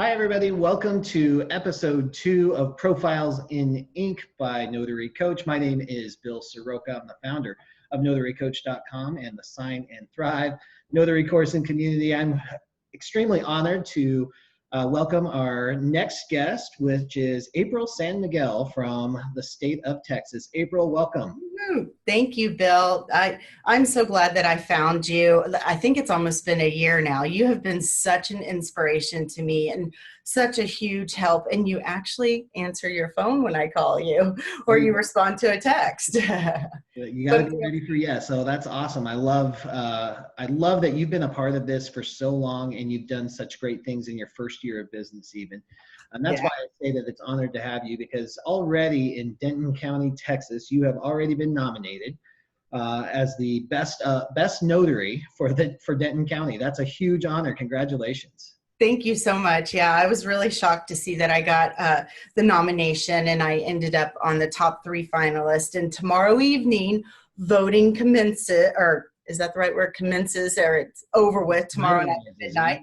Hi, everybody. Welcome to episode 2 of Profiles in Ink by Notary Coach. My name is Bill Soroka. I'm the founder of NotaryCoach.com and the Sign and Thrive Notary course and community. I'm extremely honored to welcome our next guest, which is April San Miguel from the state of Texas. April, welcome. Thank you, Bill. I'm so glad that I found you. I think it's almost been a year now. You have been such an inspiration to me and such a huge help. And you actually answer your phone when I call you, or you respond to a text. You got to be ready for yes. So that's awesome. I love that you've been a part of this for so long, and you've done such great things in your first year of business, even. And that's why I say that it's honored to have you, because already in Denton County, Texas, you have already been nominated as the best notary for Denton County. That's a huge honor. Congratulations. Thank you so much. Yeah, I was really shocked to see that I got the nomination, and I ended up on the top 3 finalists. And tomorrow evening, voting commences, or is that the right word? Commences, or it's over with tomorrow night at midnight.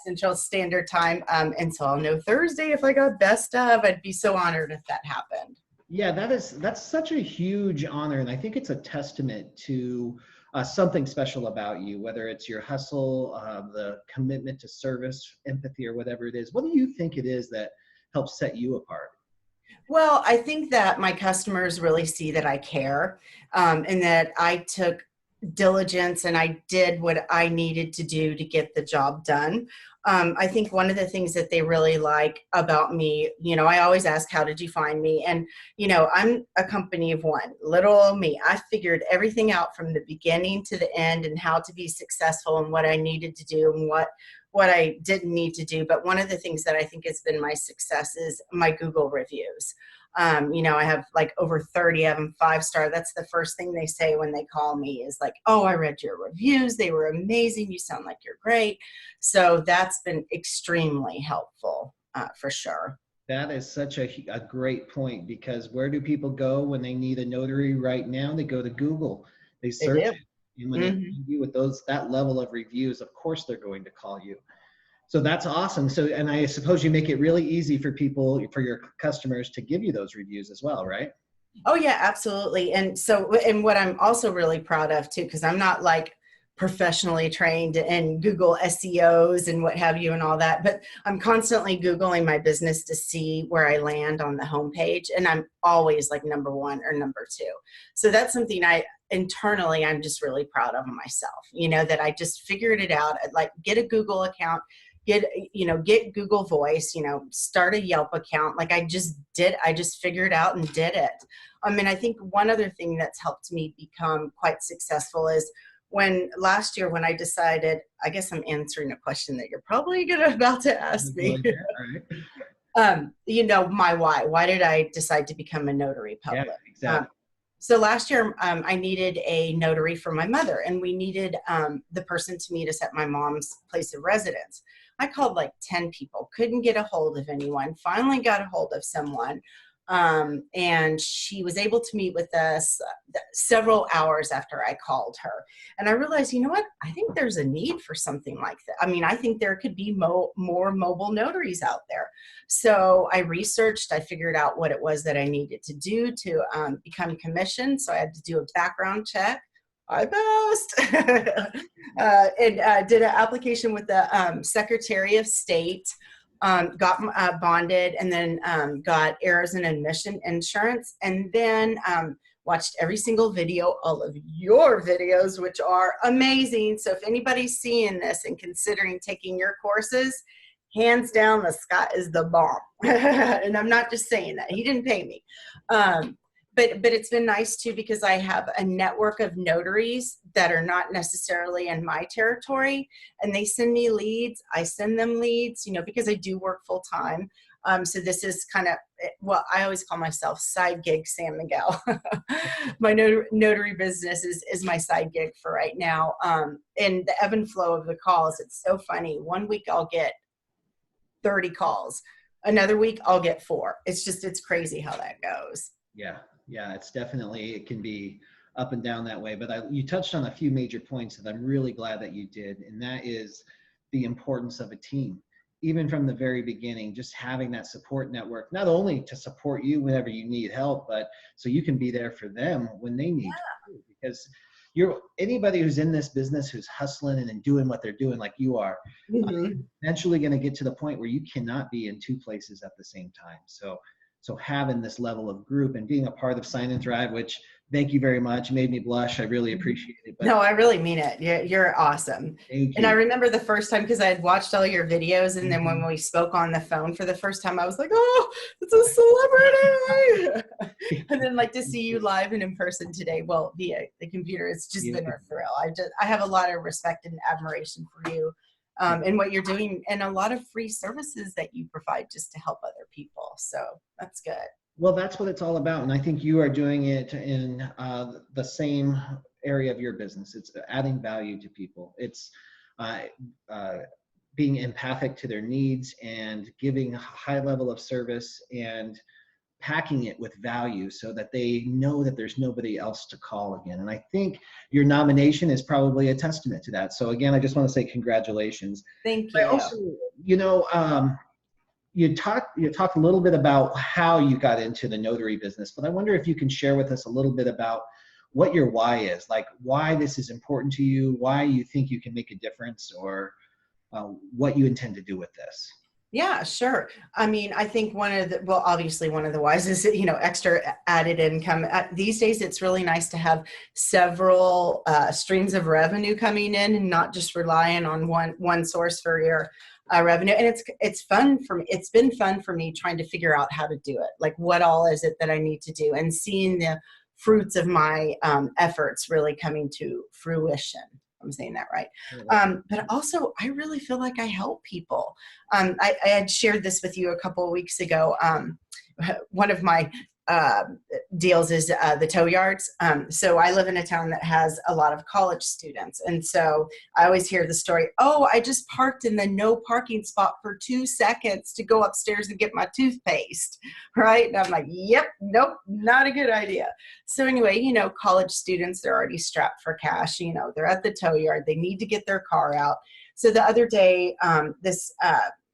Central Standard Time, and so I'll know Thursday if I got best of. I'd be so honored if that happened. Yeah, that's such a huge honor, and I think it's a testament to something special about you, whether it's your hustle, the commitment to service, empathy, or whatever it is. What do you think it is that helps set you apart? Well, I think that my customers really see that I care, and that I took diligence and I did what I needed to do to get the job done. I think one of the things that they really like about me, I always ask, how did you find me? And, I'm a company of one, little old me. I figured everything out from the beginning to the end, and how to be successful and what I needed to do and what I didn't need to do. But one of the things that I think has been my success is my Google reviews. I have like over 30 of them 5-star. That's the first thing they say when they call me is like, oh, I read your reviews. They were amazing. You sound like you're great. So that's been extremely helpful for sure. That is such a great point, because where do people go when they need a notary right now? They go to Google. They search it. And when they find you with that level of reviews, of course they're going to call you. So that's awesome. So, and I suppose you make it really easy for people, for your customers, to give you those reviews as well, right? Oh yeah, absolutely. And so, and what I'm also really proud of too, because I'm not like professionally trained in Google SEOs and what have you and all that, but I'm constantly Googling my business to see where I land on the homepage. And I'm always like number 1 or number 2. So that's something internally, I'm just really proud of myself, that I just figured it out. I'd like get a Google account, get Google Voice, start a Yelp account. Like I just figured out and did it. I think one other thing that's helped me become quite successful is last year when I decided, I guess I'm answering a question that you're probably about to ask me. My why did I decide to become a notary public? Yeah, exactly. So last year, I needed a notary for my mother, and we needed the person to meet us at my mom's place of residence. I called like 10 people, couldn't get a hold of anyone, finally got a hold of someone, and she was able to meet with us several hours after I called her. And I realized, you know what? I think there's a need for something like that. I think there could be more mobile notaries out there. So I researched, I figured out what it was that I needed to do to become commissioned. So I had to do a background check. I passed and did an application with the Secretary of State, got bonded, and then got errors and admission insurance, and then watched every single video, all of your videos, which are amazing. So if anybody's seeing this and considering taking your courses, hands down, the Scott is the bomb. And I'm not just saying that. He didn't pay me. But it's been nice too, because I have a network of notaries that are not necessarily in my territory, and they send me leads. I send them leads, because I do work full time. So this is kind of, well, I always call myself side gig San Miguel. My notary business is my side gig for right now. And the ebb and flow of the calls, it's so funny. One week I'll get 30 calls. Another week I'll get 4. It's crazy how that goes. Yeah, it can be up and down that way. But you touched on a few major points that I'm really glad that you did, and that is the importance of a team. even from the very beginning, just having that support network, not only to support you whenever you need help, but so you can be there for them when they need you. Because anybody who's in this business, who's hustling and doing what they're doing like you are, eventually going to get to the point where you cannot be in two places at the same time. So having this level of group and being a part of Sign and Thrive, which thank you very much, made me blush. I really appreciate it. But no, I really mean it. You're awesome. And I remember the first time, because I had watched all your videos, and then when we spoke on the phone for the first time, I was like, oh, it's a celebrity. And then like to see you live and in person today, well, via the computer, it's just been a thrill. I have a lot of respect and admiration for you and what you're doing, and a lot of free services that you provide just to help other people. So that's good. Well, that's what it's all about. And I think you are doing it in the same area of your business. It's adding value to people. It's being empathic to their needs and giving a high level of service and packing it with value so that they know that there's nobody else to call again. And I think your nomination is probably a testament to that. So again, I just want to say congratulations. Thank you. I also, you talked a little bit about how you got into the notary business, but I wonder if you can share with us a little bit about what your why is, like why this is important to you, why you think you can make a difference, or what you intend to do with this. Yeah, sure. I mean, I think obviously one of the whys is, extra added income. These days, it's really nice to have several streams of revenue coming in and not just relying on one source for your revenue. And it's fun for me. It's been fun for me trying to figure out how to do it. Like, what all is it that I need to do, and seeing the fruits of my efforts really coming to fruition. I'm saying that right. But also, I really feel like I help people. I had shared this with you a couple of weeks ago. One of my deals is the tow yards. So I live in a town that has a lot of college students. And so I always hear the story, oh, I just parked in the no parking spot for 2 seconds to go upstairs and get my toothpaste, right? And I'm like, yep, nope, not a good idea. So anyway, college students, they're already strapped for cash. They're at the tow yard. They need to get their car out. So the other day, this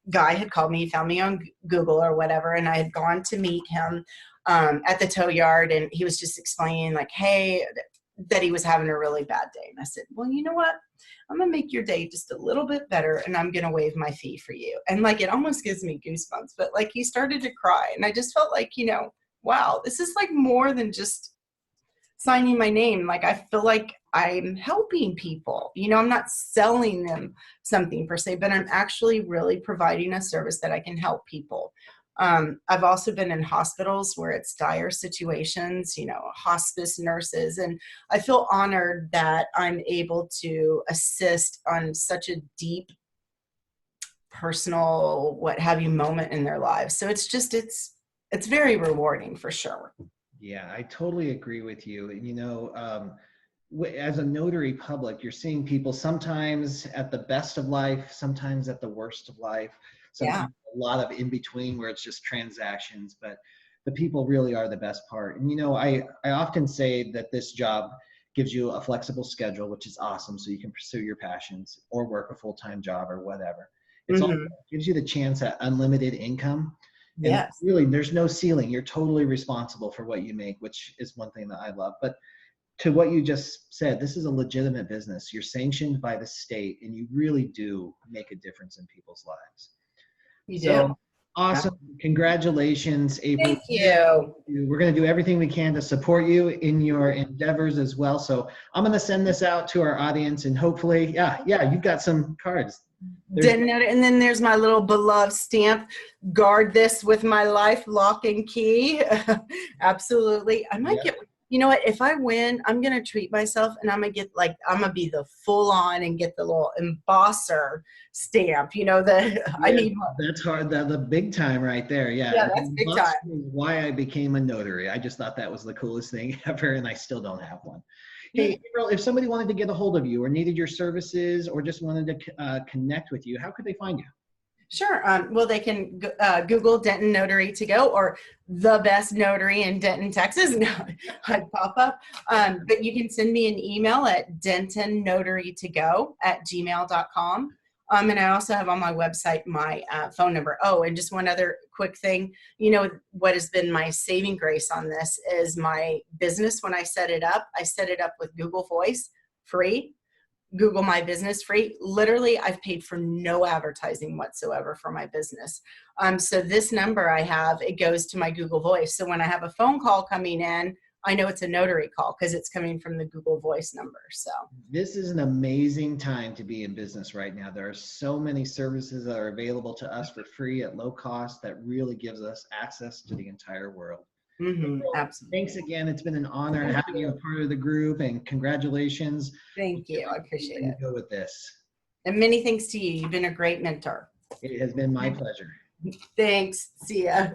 guy had called me, found me on Google or whatever, and I had gone to meet him at the tow yard, and he was just explaining like, hey, that he was having a really bad day. And I said, well, you know what? I'm going to make your day just a little bit better, and I'm going to waive my fee for you. And like, it almost gives me goosebumps, but like, he started to cry, and I just felt like, wow, this is like more than just signing my name. Like, I feel like I'm helping people. I'm not selling them something per se, but I'm actually really providing a service that I can help people. I've also been in hospitals where it's dire situations, hospice nurses, and I feel honored that I'm able to assist on such a deep, personal, what have you, moment in their lives. So it's very rewarding for sure. Yeah, I totally agree with you. As a notary public, you're seeing people sometimes at the best of life, sometimes at the worst of life. Sometimes a lot of in between where it's just transactions, but the people really are the best part. And I often say that this job gives you a flexible schedule, which is awesome, so you can pursue your passions or work a full-time job or whatever. It gives you the chance at unlimited income. And yes, really, there's no ceiling. You're totally responsible for what you make, which is one thing that I love. But to what you just said, this is a legitimate business. You're sanctioned by the state, and you really do make a difference in people's lives. You do. Awesome. Congratulations, April. Thank you. We're going to do everything we can to support you in your endeavors as well. So I'm going to send this out to our audience, and hopefully, you've got some cards. And then there's my little beloved stamp. Guard this with my life, lock and key. Absolutely. I might get, what, if I win, I'm going to treat myself, and I'm going to be the full on and get the little embosser stamp, I need one. That's hard. The big time right there. Yeah. Yeah, that's big time. Why I became a notary. I just thought that was the coolest thing ever, and I still don't have one. Hey, April, if somebody wanted to get a hold of you or needed your services or just wanted to connect with you, how could they find you? Sure. Well, they can Google Denton Notary To Go or the best notary in Denton, Texas. I'd pop up. But you can send me an email at dentonnotarytogo@gmail.com. And I also have on my website my phone number. Oh, and just one other quick thing. You know, what has been my saving grace on this is my business. When I set it up with Google Voice free, Google My Business free. Literally, I've paid for no advertising whatsoever for my business. So this number I have, it goes to my Google Voice. So when I have a phone call coming in, I know it's a notary call because it's coming from the Google Voice number. So this is an amazing time to be in business right now. There are so many services that are available to us for free at low cost that really gives us access to the entire world. Absolutely. Thanks again. It's been an honor having you a part of the group, and congratulations. Thank you. I appreciate it. Go with this. And many thanks to you. You've been a great mentor. It has been my pleasure. Thanks. See ya.